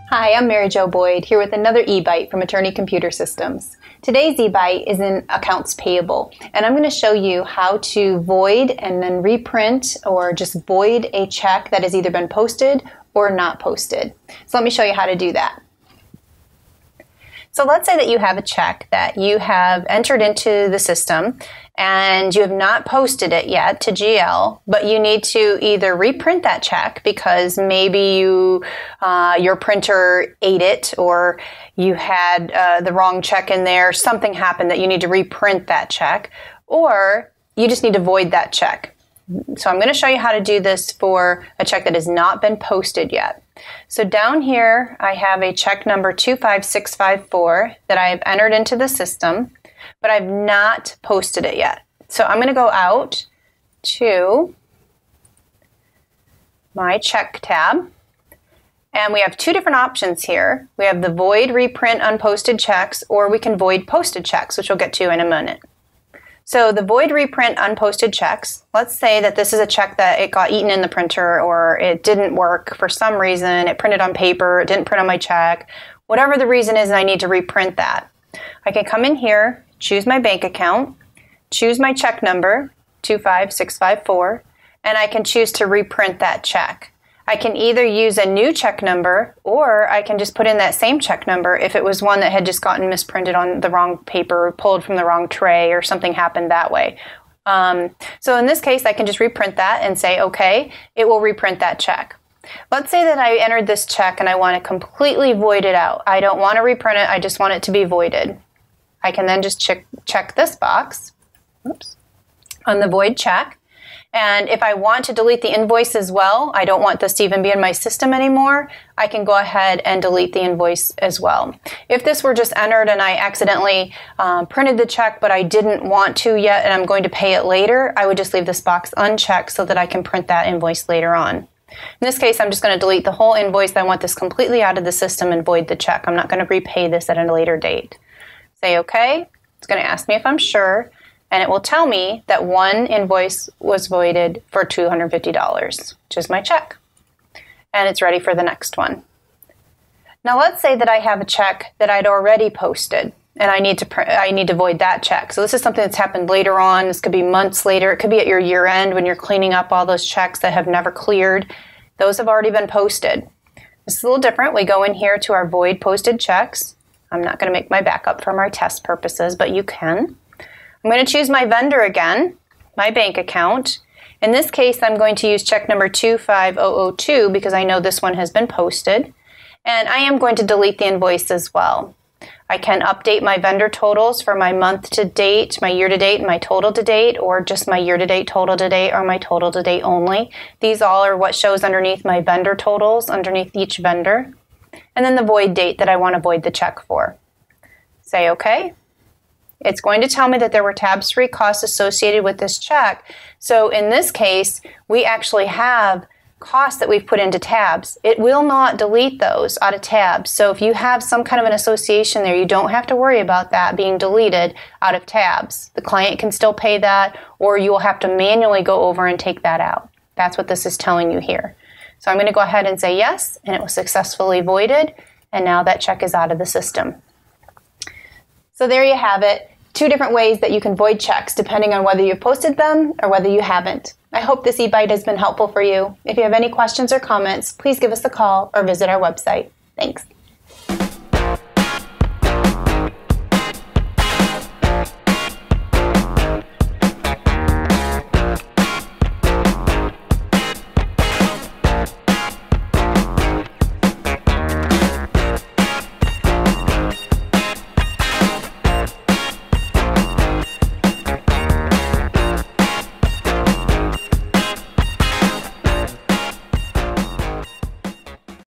Hi, I'm Mary Jo Boyd, here with another eBite from Attorney Computer Systems. Today's eBite is in Accounts Payable, and I'm going to show you how to void and then reprint or just void a check that has either been posted or not posted. So let me show you how to do that. So let's say that you have a check that you have entered into the system and you have not posted it yet to GL, but you need to either reprint that check because maybe your printer ate it or you had the wrong check in there, something happened that you need to reprint that check, or you just need to void that check. So I'm going to show you how to do this for a check that has not been posted yet. So down here I have a check number 25654 that I have entered into the system, but I've not posted it yet. So I'm going to go out to my check tab, and we have two different options here. We have the void reprint unposted checks, or we can void posted checks, which we'll get to in a minute. So the void reprint unposted checks, let's say that this is a check that it got eaten in the printer or it didn't work for some reason, it printed on paper, it didn't print on my check, whatever the reason is, and I need to reprint that. I can come in here, choose my bank account, choose my check number, 25654, and I can choose to reprint that check. I can either use a new check number or I can just put in that same check number if it was one that had just gotten misprinted on the wrong paper, pulled from the wrong tray, or something happened that way. So in this case, I can just reprint that and say, okay, it will reprint that check. Let's say that I entered this check and I want to completely void it out. I don't want to reprint it, I just want it to be voided. I can then just check this box on the void check. And if I want to delete the invoice as well, I don't want this to even be in my system anymore, I can go ahead and delete the invoice as well. If this were just entered and I accidentally printed the check but I didn't want to yet and I'm going to pay it later, I would just leave this box unchecked so that I can print that invoice later on. In this case, I'm just going to delete the whole invoice. I want this completely out of the system and void the check. I'm not going to repay this at a later date. Say OK. It's going to ask me if I'm sure. And it will tell me that one invoice was voided for $250, which is my check. And it's ready for the next one. Now let's say that I have a check that I'd already posted and I need to void that check. So this is something that's happened later on. This could be months later. It could be at your year end when you're cleaning up all those checks that have never cleared. Those have already been posted. This is a little different. We go in here to our void posted checks. I'm not going to make my backup from our test purposes, but you can. I'm going to choose my vendor again, my bank account. In this case, I'm going to use check number 25002 because I know this one has been posted. And I am going to delete the invoice as well. I can update my vendor totals for my month to date, my year to date, and my total to date, or just my year to date, total to date, or my total to date only. These all are what shows underneath my vendor totals, underneath each vendor. And then the void date that I want to void the check for. Say OK. It's going to tell me that there were Tabs3 costs associated with this check. So in this case, we actually have costs that we've put into Tabs. It will not delete those out of Tabs. So if you have some kind of an association there, you don't have to worry about that being deleted out of Tabs. The client can still pay that, or you will have to manually go over and take that out. That's what this is telling you here. So I'm going to go ahead and say yes, and it was successfully voided, and now that check is out of the system. So there you have it, two different ways that you can void checks depending on whether you've posted them or whether you haven't. I hope this eBite has been helpful for you. If you have any questions or comments, please give us a call or visit our website. Thanks.